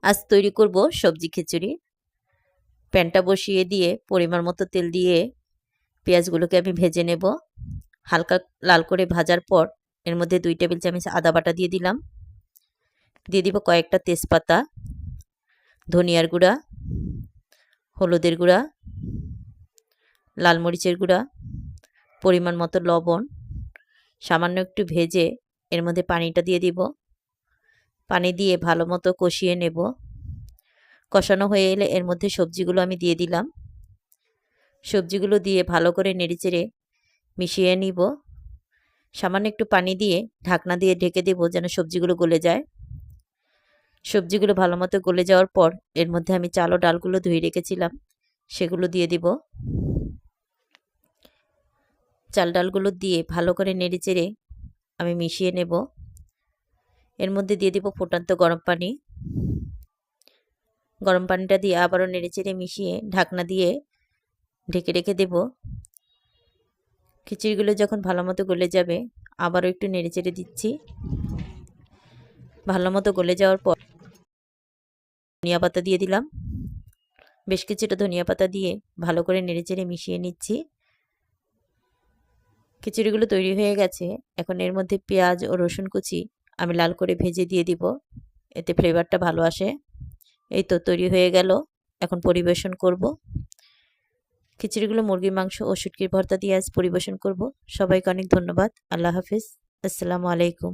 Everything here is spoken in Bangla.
আজ তৈরি করব সবজি খিচুড়ি। প্যানটা বসিয়ে দিয়ে পরিমাণ মতো তেল দিয়ে পেঁয়াজগুলোকে আমি ভেজে নেব। হালকা লাল করে ভাজার পর এর মধ্যে 2 টেবিল চামচ আদা বাটা দিয়ে দিলাম। দিয়ে দিব কয়েকটা তেজপাতা, ধনিয়ার গুঁড়া, হলুদের গুঁড়া, লাল মরিচের গুঁড়া, পরিমাণ মতো লবণ। সামান্য একটু ভেজে এর মধ্যে পানিটা দিয়ে দিব। পানি দিয়ে ভালো মতো কষিয়ে নেব। কষানো হয়ে এলে এর মধ্যে সবজিগুলো আমি দিয়ে দিলাম। সবজিগুলো দিয়ে ভালো করে নেড়েচেড়ে মিশিয়ে নিব। সামান্য একটু পানি দিয়ে ঢাকনা দিয়ে ঢেকে দেব যেন সবজিগুলো গলে যায়। সবজিগুলো ভালো মতো গলে যাওয়ার পর এর মধ্যে আমি চাল ও ডালগুলো ধুয়ে রেখেছিলাম সেগুলো দিয়ে দিব। চাল ডালগুলো দিয়ে ভালো করে নেড়েচেড়ে আমি মিশিয়ে নেব। এর মধ্যে দিয়ে দিব ফুটন্ত গরম পানি। গরম পানিটা দিয়ে আবারও নেড়েচেড়ে মিশিয়ে ঢাকনা দিয়ে ঢেকে রেখে দেব। খিচুড়িগুলো যখন ভালো মতো গলে যাবে আবারও একটু নেড়েচেড়ে দিচ্ছি। ভালো মতো গলে যাওয়ার পর ধনিয়া পাতা দিয়ে দিলাম। বেশ কিছুটা ধনিয়া পাতা দিয়ে ভালো করে নেড়েচেড়ে মিশিয়ে নিচ্ছি। খিচুড়িগুলো তৈরি হয়ে গেছে। এখন এর মধ্যে পেঁয়াজ ও রসুন কুচি আমি লাল করে ভেজে দিয়ে দিব, এতে ফ্লেভারটা ভালো আসে। এই তো তৈরি হয়ে গেল। এখন পরিবেশন করব। খিচুড়িগুলো মুরগির মাংস ও শুটকির ভর্তা দিয়ে আজ পরিবেশন করব। সবাইকে অনেক ধন্যবাদ। আল্লাহ হাফিজ। আসসালামু আলাইকুম।